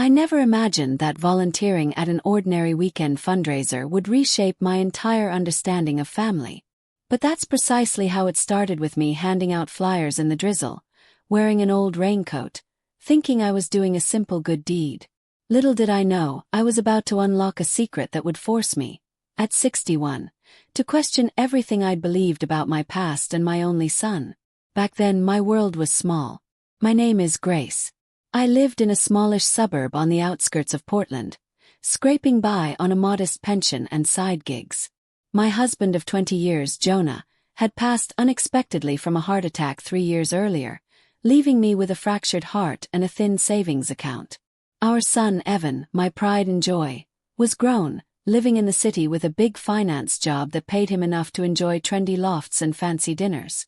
I never imagined that volunteering at an ordinary weekend fundraiser would reshape my entire understanding of family. But that's precisely how it started, with me handing out flyers in the drizzle, wearing an old raincoat, thinking I was doing a simple good deed. Little did I know, I was about to unlock a secret that would force me, at 61, to question everything I'd believed about my past and my only son. Back then my world was small. My name is Grace. I lived in a smallish suburb on the outskirts of Portland, scraping by on a modest pension and side gigs. My husband of 20 years, Jonah, had passed unexpectedly from a heart attack 3 years earlier, leaving me with a fractured heart and a thin savings account. Our son, Evan, my pride and joy, was grown, living in the city with a big finance job that paid him enough to enjoy trendy lofts and fancy dinners.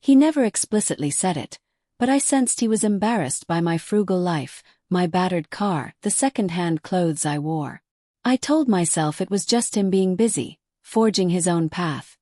He never explicitly said it, but I sensed he was embarrassed by my frugal life, my battered car, the second-hand clothes I wore. I told myself it was just him being busy, forging his own path,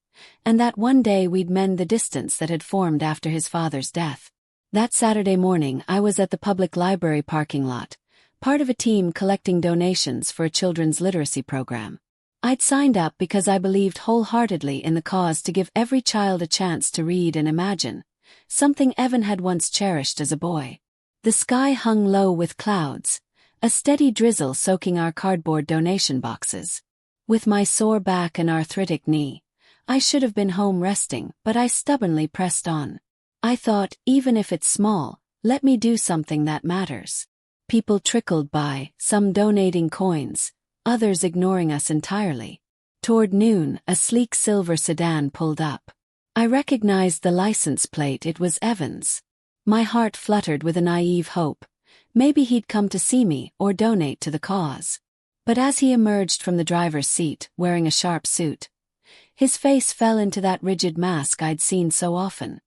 and that one day we'd mend the distance that had formed after his father's death. That Saturday morning I was at the public library parking lot, part of a team collecting donations for a children's literacy program. I'd signed up because I believed wholeheartedly in the cause to give every child a chance to read and imagine, something Evan had once cherished as a boy. The sky hung low with clouds, a steady drizzle soaking our cardboard donation boxes. With my sore back and arthritic knee, I should have been home resting, but I stubbornly pressed on. I thought, even if it's small, let me do something that matters. People trickled by, some donating coins, others ignoring us entirely. Toward noon, a sleek silver sedan pulled up. I recognized the license plate. It was Evan's. My heart fluttered with a naive hope. Maybe he'd come to see me or donate to the cause. But as he emerged from the driver's seat, wearing a sharp suit, his face fell into that rigid mask I'd seen so often.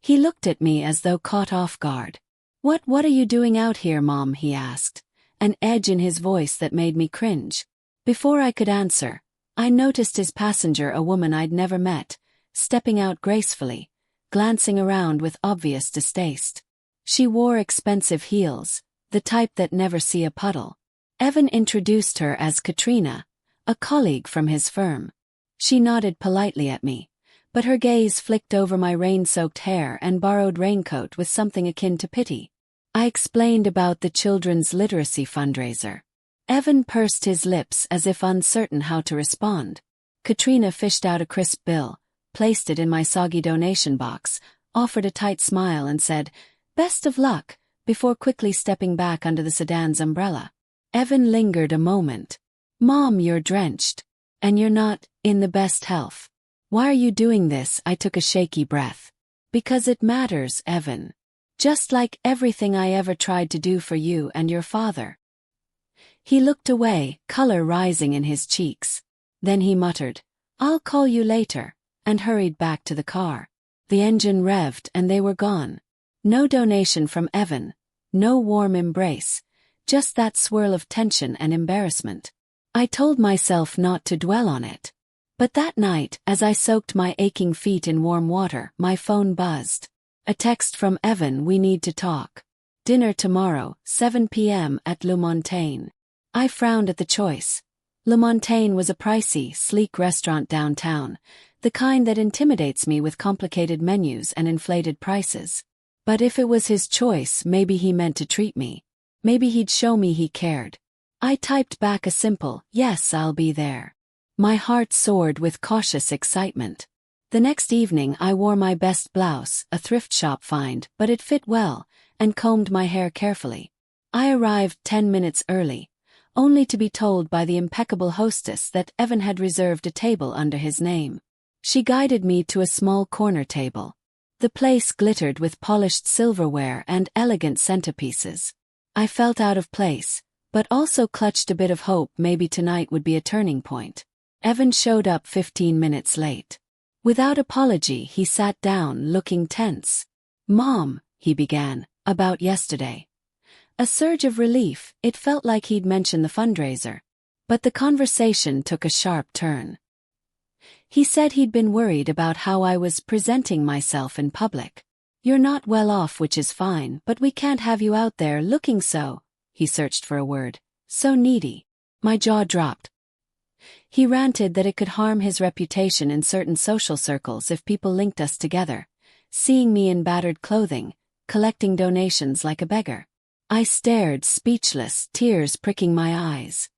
He looked at me as though caught off guard. What are you doing out here, Mom?" he asked, an edge in his voice that made me cringe. Before I could answer, I noticed his passenger, a woman I'd never met, stepping out gracefully, glancing around with obvious distaste. She wore expensive heels, the type that never see a puddle. Evan introduced her as Katrina, a colleague from his firm. She nodded politely at me, but her gaze flicked over my rain-soaked hair and borrowed raincoat with something akin to pity. I explained about the children's literacy fundraiser. Evan pursed his lips as if uncertain how to respond. Katrina fished out a crisp bill, placed it in my soggy donation box, offered a tight smile and said, "Best of luck," before quickly stepping back under the sedan's umbrella. Evan lingered a moment. "Mom, you're drenched. And you're not in the best health. Why are you doing this?" I took a shaky breath. "Because it matters, Evan. Just like everything I ever tried to do for you and your father." He looked away, color rising in his cheeks. Then he muttered, "I'll call you later," and hurried back to the car. The engine revved and they were gone. No donation from Evan, no warm embrace, just that swirl of tension and embarrassment. I told myself not to dwell on it. But that night, as I soaked my aching feet in warm water, my phone buzzed. A text from Evan: "We need to talk. Dinner tomorrow, 7 p.m. at Le Montaigne." I frowned at the choice. Le Montaigne was a pricey, sleek restaurant downtown, the kind that intimidates me with complicated menus and inflated prices. But if it was his choice, maybe he meant to treat me. Maybe he'd show me he cared. I typed back a simple, "Yes, I'll be there." My heart soared with cautious excitement. The next evening I wore my best blouse, a thrift shop find, but it fit well, and combed my hair carefully. I arrived 10 minutes early, only to be told by the impeccable hostess that Evan had reserved a table under his name. She guided me to a small corner table. The place glittered with polished silverware and elegant centerpieces. I felt out of place, but also clutched a bit of hope. Maybe tonight would be a turning point. Evan showed up 15 minutes late. Without apology, he sat down, looking tense. "Mom," he began, "about yesterday." A surge of relief, it felt like he'd mentioned the fundraiser. But the conversation took a sharp turn. He said he'd been worried about how I was presenting myself in public. "You're not well off, which is fine, but we can't have you out there looking so," he searched for a word. So needy. My jaw dropped. He ranted that it could harm his reputation in certain social circles if people linked us together, seeing me in battered clothing, collecting donations like a beggar. I stared, speechless, tears pricking my eyes.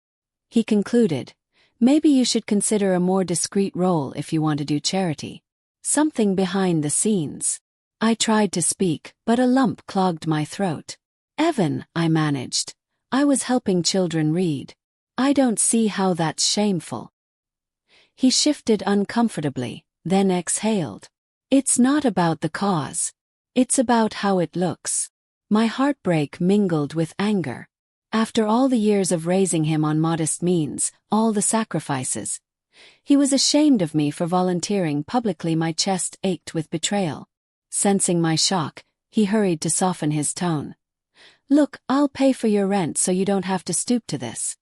He concluded, maybe you should consider a more discreet role if you want to do charity. Something behind the scenes. I tried to speak, but a lump clogged my throat. Evan, I managed. I was helping children read. I don't see how that's shameful. He shifted uncomfortably, then exhaled. It's not about the cause. It's about how it looks. My heartbreak mingled with anger. After all the years of raising him on modest means, all the sacrifices, he was ashamed of me for volunteering publicly. My chest ached with betrayal. Sensing my shock, he hurried to soften his tone. Look, I'll pay for your rent so you don't have to stoop to this.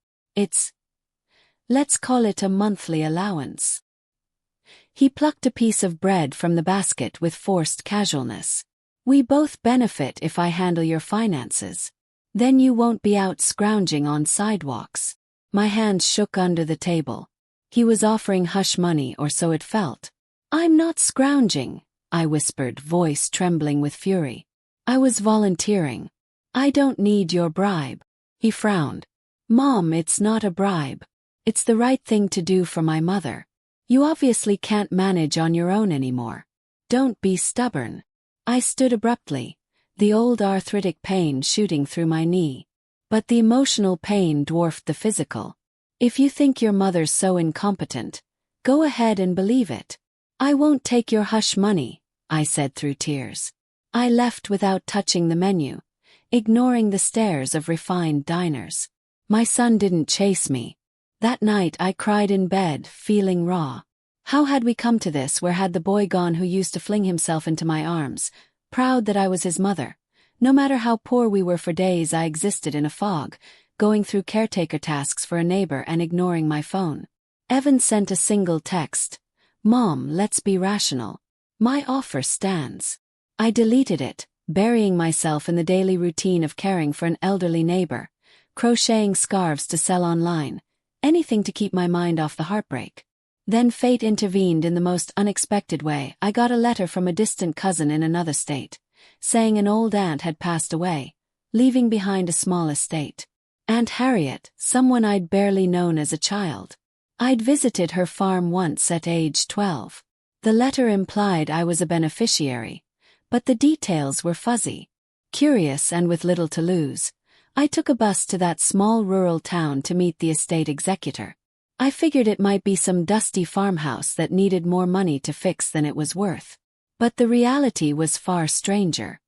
Let's call it a monthly allowance. He plucked a piece of bread from the basket with forced casualness. We both benefit if I handle your finances. Then you won't be out scrounging on sidewalks. My hands shook under the table. He was offering hush money, or so it felt. I'm not scrounging, I whispered, voice trembling with fury. I was volunteering. I don't need your bribe. He frowned. Mom, it's not a bribe. It's the right thing to do for my mother. You obviously can't manage on your own anymore. Don't be stubborn. I stood abruptly, the old arthritic pain shooting through my knee. But the emotional pain dwarfed the physical. If you think your mother's so incompetent, go ahead and believe it. I won't take your hush money, I said through tears. I left without touching the menu, ignoring the stares of refined diners. My son didn't chase me. That night I cried in bed, feeling raw. How had we come to this? Where had the boy gone who used to fling himself into my arms, proud that I was his mother? No matter how poor we were, for days I existed in a fog, going through caretaker tasks for a neighbor and ignoring my phone. Evan sent a single text. Mom, let's be rational. My offer stands. I deleted it, burying myself in the daily routine of caring for an elderly neighbor, crocheting scarves to sell online, anything to keep my mind off the heartbreak. Then fate intervened in the most unexpected way. I got a letter from a distant cousin in another state, saying an old aunt had passed away, leaving behind a small estate. Aunt Harriet, someone I'd barely known as a child. I'd visited her farm once at age 12. The letter implied I was a beneficiary, but the details were fuzzy. Curious and with little to lose, I took a bus to that small rural town to meet the estate executor. I figured it might be some dusty farmhouse that needed more money to fix than it was worth. But the reality was far stranger.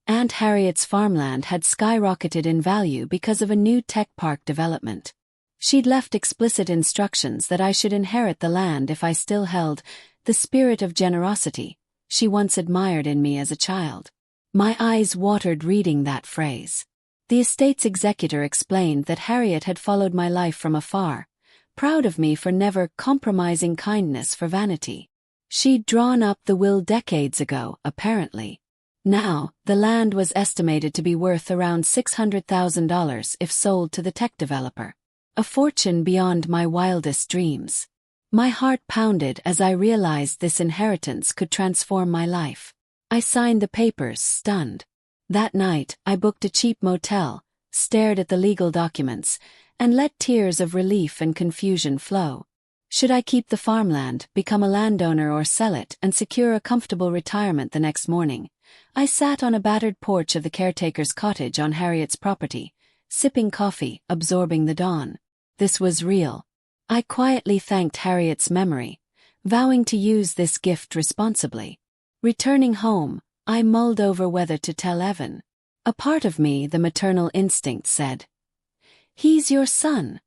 Aunt Harriet's farmland had skyrocketed in value because of a new tech park development. She'd left explicit instructions that I should inherit the land if I still held the spirit of generosity she once admired in me as a child. My eyes watered reading that phrase. The estate's executor explained that Harriet had followed my life from afar, proud of me for never compromising kindness for vanity. She'd drawn up the will decades ago, apparently. Now, the land was estimated to be worth around $600,000 if sold to the tech developer. A fortune beyond my wildest dreams. My heart pounded as I realized this inheritance could transform my life. I signed the papers, stunned. That night, I booked a cheap motel, stared at the legal documents, and let tears of relief and confusion flow. Should I keep the farmland, become a landowner, or sell it and secure a comfortable retirement? The next morning, I sat on a battered porch of the caretaker's cottage on Harriet's property, sipping coffee, absorbing the dawn. This was real. I quietly thanked Harriet's memory, vowing to use this gift responsibly. Returning home, I mulled over whether to tell Evan. A part of me, the maternal instinct, said, "He's your son.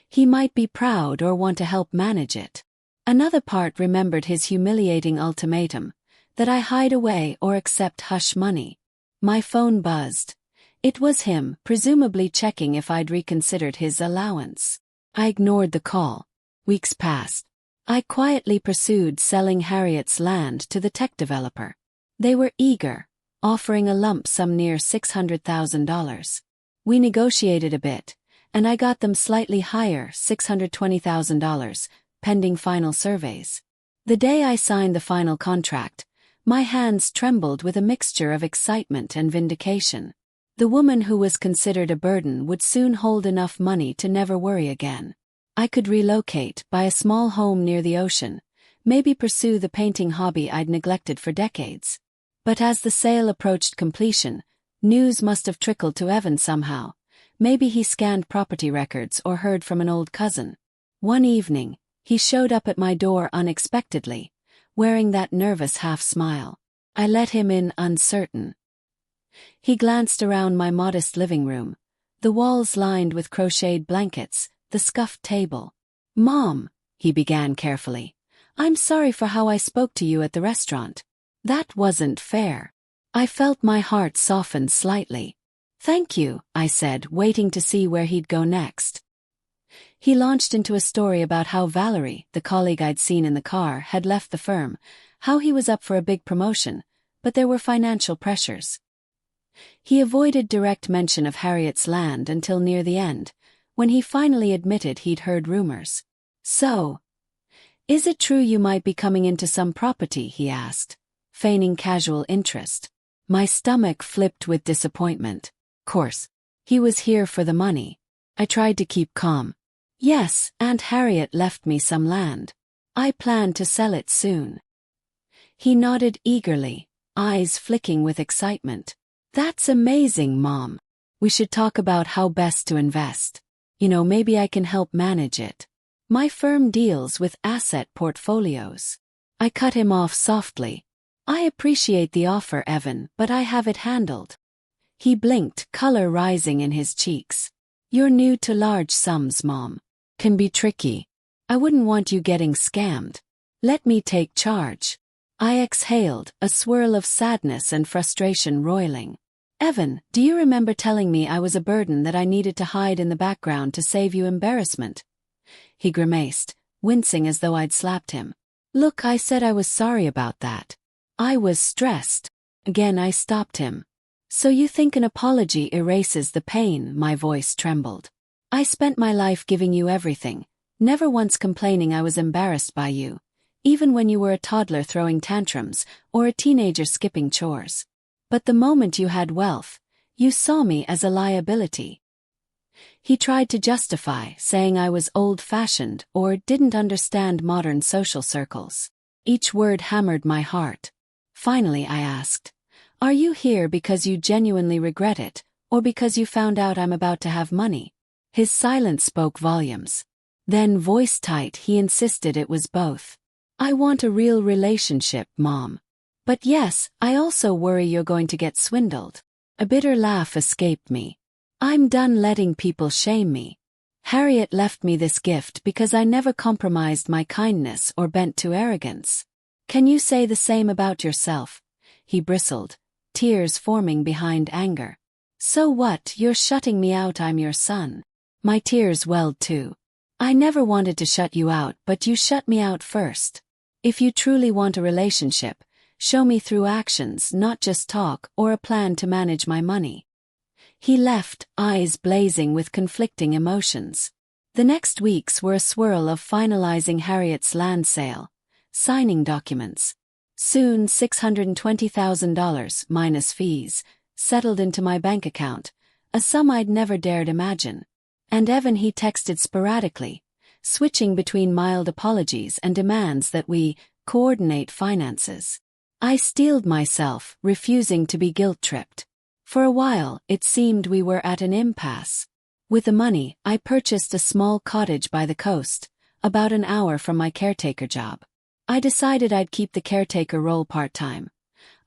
He might be proud or want to help manage it." Another part remembered his humiliating ultimatum, that I hide away or accept hush money. My phone buzzed. It was him, presumably checking if I'd reconsidered his allowance. I ignored the call. Weeks passed. I quietly pursued selling Harriet's land to the tech developer. They were eager, offering a lump sum near $600,000. We negotiated a bit, and I got them slightly higher, $620,000, pending final surveys. The day I signed the final contract, my hands trembled with a mixture of excitement and vindication. The woman who was considered a burden would soon hold enough money to never worry again. I could relocate, buy a small home near the ocean, maybe pursue the painting hobby I'd neglected for decades. But as the sale approached completion, news must have trickled to Evan somehow. Maybe he scanned property records or heard from an old cousin. One evening, he showed up at my door unexpectedly, wearing that nervous half-smile. I let him in uncertain. He glanced around my modest living room, the walls lined with crocheted blankets, the scuffed table. "Mom," he began carefully, "I'm sorry for how I spoke to you at the restaurant. That wasn't fair." I felt my heart soften slightly. "Thank you," I said, waiting to see where he'd go next. He launched into a story about how Valerie, the colleague I'd seen in the car, had left the firm, how he was up for a big promotion, but there were financial pressures. He avoided direct mention of Harriet's land until near the end, when he finally admitted he'd heard rumors. "So, is it true you might be coming into some property?" he asked, feigning casual interest. My stomach flipped with disappointment. Course, he was here for the money. I tried to keep calm. "Yes, Aunt Harriet left me some land. I plan to sell it soon." He nodded eagerly, eyes flicking with excitement. "That's amazing, Mom. We should talk about how best to invest. Maybe I can help manage it. My firm deals with asset portfolios." I cut him off softly. "I appreciate the offer, Evan, but I have it handled." He blinked, color rising in his cheeks. "You're new to large sums, Mom. Can be tricky. I wouldn't want you getting scammed. Let me take charge." I exhaled, a swirl of sadness and frustration roiling. "Evan, do you remember telling me I was a burden that I needed to hide in the background to save you embarrassment?" He grimaced, wincing as though I'd slapped him. "Look, I said I was sorry about that. I was stressed." Again I stopped him. "So you think an apology erases the pain?" My voice trembled. "I spent my life giving you everything, never once complaining I was embarrassed by you, even when you were a toddler throwing tantrums or a teenager skipping chores. But the moment you had wealth, you saw me as a liability." He tried to justify, saying I was old-fashioned or didn't understand modern social circles. Each word hammered my heart. Finally I asked, "Are you here because you genuinely regret it, or because you found out I'm about to have money?" His silence spoke volumes. Then, voice-tight, he insisted it was both. "I want a real relationship, Mom. But yes, I also worry you're going to get swindled." A bitter laugh escaped me. "I'm done letting people shame me. Harriet left me this gift because I never compromised my kindness or bent to arrogance. Can you say the same about yourself?" He bristled, tears forming behind anger. "So what, you're shutting me out? I'm your son." My tears welled too. "I never wanted to shut you out, but you shut me out first. If you truly want a relationship, show me through actions, not just talk or a plan to manage my money." He left, eyes blazing with conflicting emotions. The next weeks were a swirl of finalizing Harriet's land sale, signing documents. Soon $620,000, minus fees, settled into my bank account, a sum I'd never dared imagine. And Evan, he texted sporadically, switching between mild apologies and demands that we coordinate finances. I steeled myself, refusing to be guilt-tripped. For a while, it seemed we were at an impasse. With the money, I purchased a small cottage by the coast, about an hour from my caretaker job. I decided I'd keep the caretaker role part-time.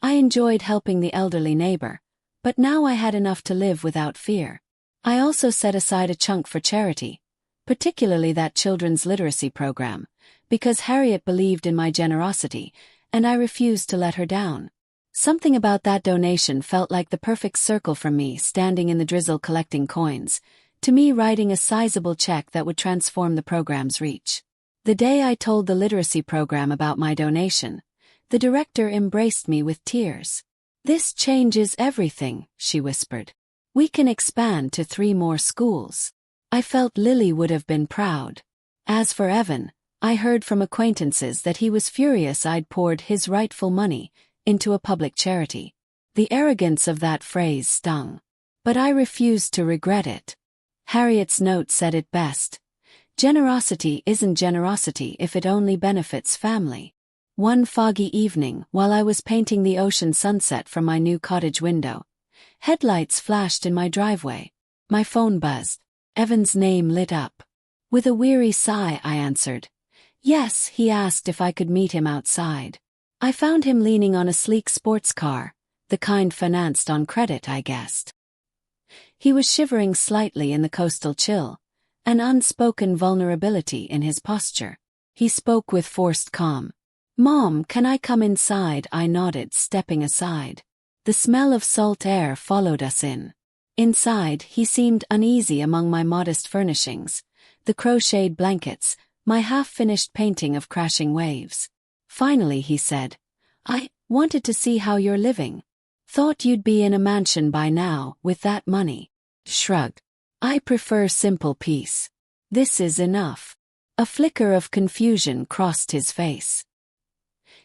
I enjoyed helping the elderly neighbor, but now I had enough to live without fear. I also set aside a chunk for charity, particularly that children's literacy program, because Harriet believed in my generosity, and I refused to let her down. Something about that donation felt like the perfect circle for me, standing in the drizzle collecting coins, to me writing a sizable check that would transform the program's reach. The day I told the literacy program about my donation, the director embraced me with tears. "This changes everything," she whispered. We can expand to 3 more schools. I felt Lily would have been proud. As for Evan, I heard from acquaintances that he was furious I'd poured his rightful money into a public charity. The arrogance of that phrase stung. But I refused to regret it. Harriet's note said it best. Generosity isn't generosity if it only benefits family. One foggy evening, while I was painting the ocean sunset from my new cottage window, headlights flashed in my driveway. My phone buzzed. Evan's name lit up. With a weary sigh, I answered. Yes, he asked if I could meet him outside. I found him leaning on a sleek sports car, the kind financed on credit, I guessed. He was shivering slightly in the coastal chill, an unspoken vulnerability in his posture. He spoke with forced calm. "Mom, can I come inside?" I nodded, stepping aside. The smell of salt air followed us in. Inside, he seemed uneasy among my modest furnishings, the crocheted blankets, my half-finished painting of crashing waves. Finally he said, "I wanted to see how you're living. Thought you'd be in a mansion by now, with that money." Shrugged. "I prefer simple peace. This is enough." A flicker of confusion crossed his face.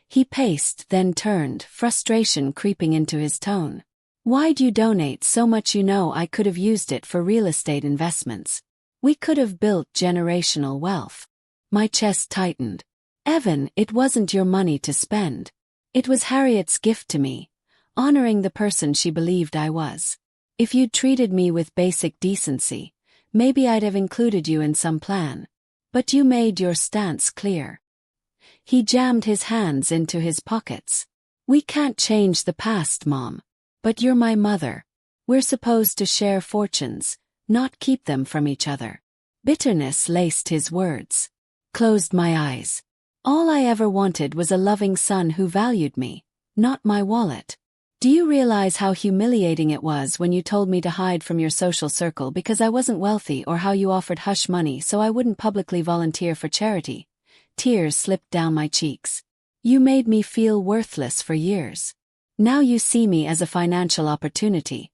He paced, then turned, frustration creeping into his tone. "Why'd you donate so much? You know I could have used it for real estate investments. We could have built generational wealth." My chest tightened. "Evan, it wasn't your money to spend. It was Harriet's gift to me, honoring the person she believed I was. If you'd treated me with basic decency, maybe I'd have included you in some plan. But you made your stance clear." He jammed his hands into his pockets. "We can't change the past, Mom. But you're my mother. We're supposed to share fortunes, not keep them from each other." Bitterness laced his words. Closed my eyes. All I ever wanted was a loving son who valued me, not my wallet. "Do you realize how humiliating it was when you told me to hide from your social circle because I wasn't wealthy, or how you offered hush money so I wouldn't publicly volunteer for charity?" Tears slipped down my cheeks. "You made me feel worthless for years. Now you see me as a financial opportunity,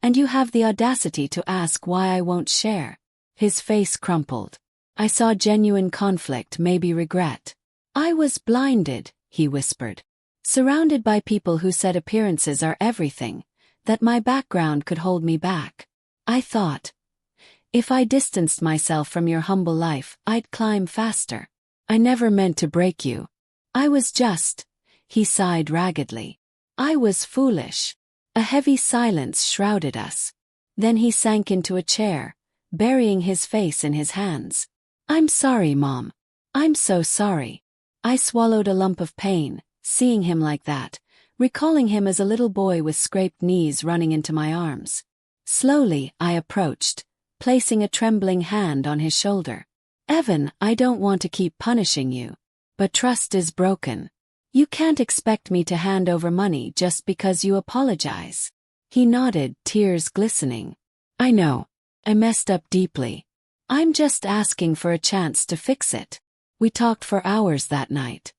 and you have the audacity to ask why I won't share." His face crumpled. I saw genuine conflict, maybe regret. "I was blinded," he whispered. "Surrounded by people who said appearances are everything, that my background could hold me back. I thought, if I distanced myself from your humble life, I'd climb faster. I never meant to break you. I was just," he sighed raggedly. "I was foolish." A heavy silence shrouded us. Then he sank into a chair, burying his face in his hands. "I'm sorry, Mom. I'm so sorry." I swallowed a lump of pain, seeing him like that, recalling him as a little boy with scraped knees running into my arms. Slowly, I approached, placing a trembling hand on his shoulder. "Evan, I don't want to keep punishing you. But trust is broken. You can't expect me to hand over money just because you apologize." He nodded, tears glistening. "I know. I messed up deeply. I'm just asking for a chance to fix it." We talked for hours that night.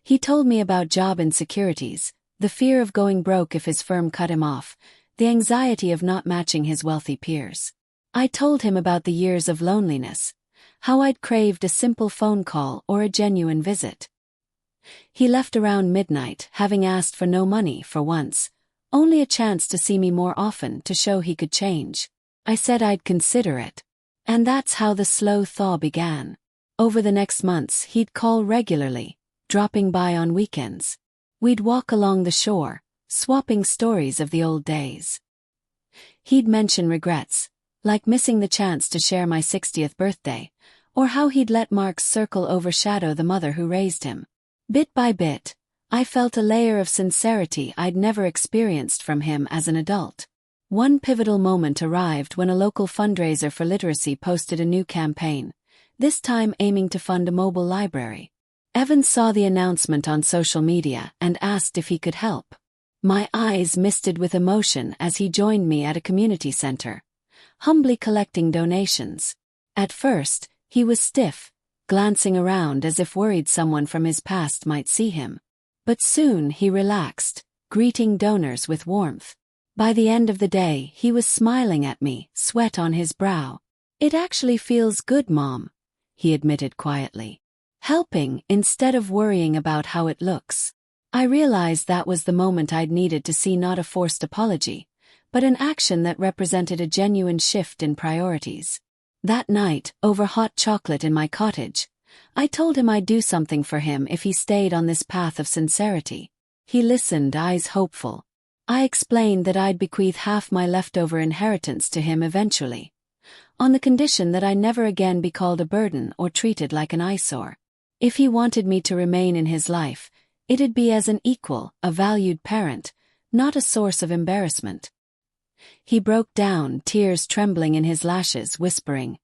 He told me about job insecurities, the fear of going broke if his firm cut him off, the anxiety of not matching his wealthy peers. I told him about the years of loneliness, how I'd craved a simple phone call or a genuine visit. He left around midnight, having asked for no money for once, only a chance to see me more often to show he could change. I said I'd consider it. And that's how the slow thaw began. Over the next months, he'd call regularly, dropping by on weekends. We'd walk along the shore, swapping stories of the old days. He'd mention regrets, like missing the chance to share my 60th birthday, or how he'd let Mark's circle overshadow the mother who raised him. Bit by bit, I felt a layer of sincerity I'd never experienced from him as an adult. One pivotal moment arrived when a local fundraiser for literacy posted a new campaign, this time aiming to fund a mobile library. Evan saw the announcement on social media and asked if he could help. My eyes misted with emotion as he joined me at a community center, humbly collecting donations. At first, he was stiff, glancing around as if worried someone from his past might see him. But soon he relaxed, greeting donors with warmth. By the end of the day, he was smiling at me, sweat on his brow. "It actually feels good, Mom," he admitted quietly. "Helping instead of worrying about how it looks." I realized that was the moment I'd needed to see not a forced apology, but an action that represented a genuine shift in priorities. That night, over hot chocolate in my cottage, I told him I'd do something for him if he stayed on this path of sincerity. He listened, eyes hopeful. I explained that I'd bequeath half my leftover inheritance to him eventually, on the condition that I never again be called a burden or treated like an eyesore. If he wanted me to remain in his life, it'd be as an equal, a valued parent, not a source of embarrassment. He broke down, tears trembling in his lashes, whispering,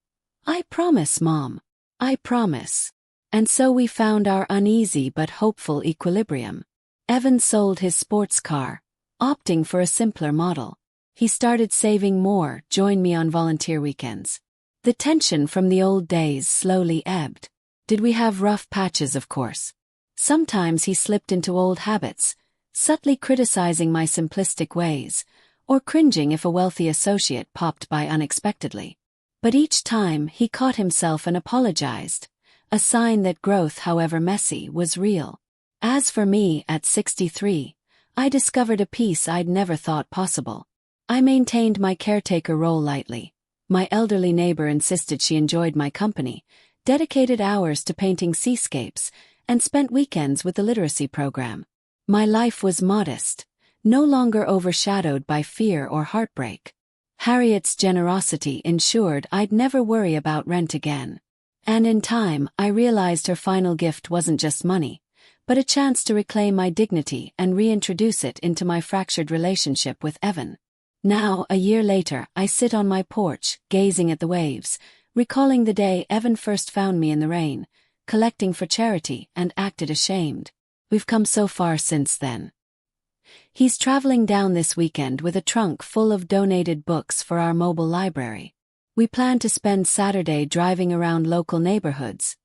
"I promise, Mom. I promise." And so we found our uneasy but hopeful equilibrium. Evan sold his sports car, opting for a simpler model. He started saving more, joined me on volunteer weekends. The tension from the old days slowly ebbed. Did we have rough patches? Of course. Sometimes he slipped into old habits, subtly criticizing my simplistic ways, or cringing if a wealthy associate popped by unexpectedly. But each time he caught himself and apologized, a sign that growth, however messy, was real. As for me, at 63, I discovered a peace I'd never thought possible. I maintained my caretaker role lightly. My elderly neighbor insisted she enjoyed my company, dedicated hours to painting seascapes, and spent weekends with the literacy program. My life was modest, no longer overshadowed by fear or heartbreak. Harriet's generosity ensured I'd never worry about rent again. And in time, I realized her final gift wasn't just money, but a chance to reclaim my dignity and reintroduce it into my fractured relationship with Evan. Now, a year later, I sit on my porch, gazing at the waves, recalling the day Evan first found me in the rain, collecting for charity, and acted ashamed. We've come so far since then. He's traveling down this weekend with a trunk full of donated books for our mobile library. We plan to spend Saturday driving around local neighborhoods,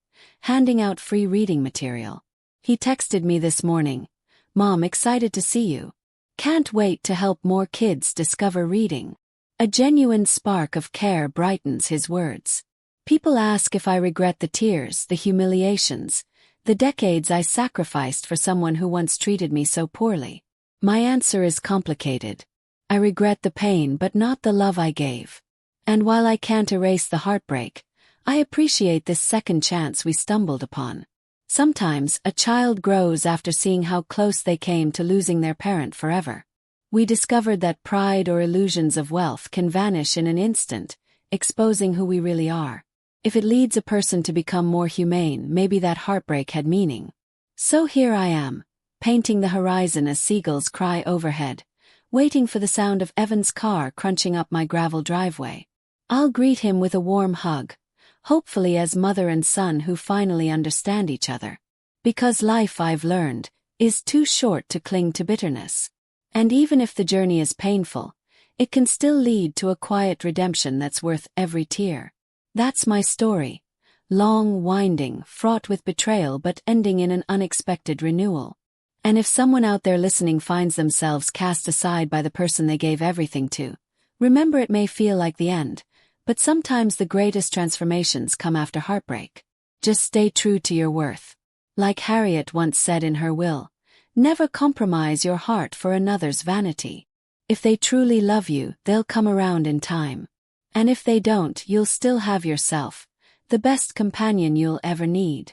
handing out free reading material. He texted me this morning, "Mom, excited to see you. Can't wait to help more kids discover reading." A genuine spark of care brightens his words. People ask if I regret the tears, the humiliations, the decades I sacrificed for someone who once treated me so poorly. My answer is complicated. I regret the pain but not the love I gave. And while I can't erase the heartbreak, I appreciate this second chance we stumbled upon. Sometimes a child grows after seeing how close they came to losing their parent forever. We discovered that pride or illusions of wealth can vanish in an instant, exposing who we really are. If it leads a person to become more humane, maybe that heartbreak had meaning. So here I am, painting the horizon as seagulls cry overhead, waiting for the sound of Evan's car crunching up my gravel driveway. I'll greet him with a warm hug, hopefully as mother and son who finally understand each other. Because life, I've learned, is too short to cling to bitterness. And even if the journey is painful, it can still lead to a quiet redemption that's worth every tear. That's my story. Long, winding, fraught with betrayal but ending in an unexpected renewal. And if someone out there listening finds themselves cast aside by the person they gave everything to, remember it may feel like the end, but sometimes the greatest transformations come after heartbreak. Just stay true to your worth. Like Harriet once said in her will, never compromise your heart for another's vanity. If they truly love you, they'll come around in time. And if they don't, you'll still have yourself, the best companion you'll ever need.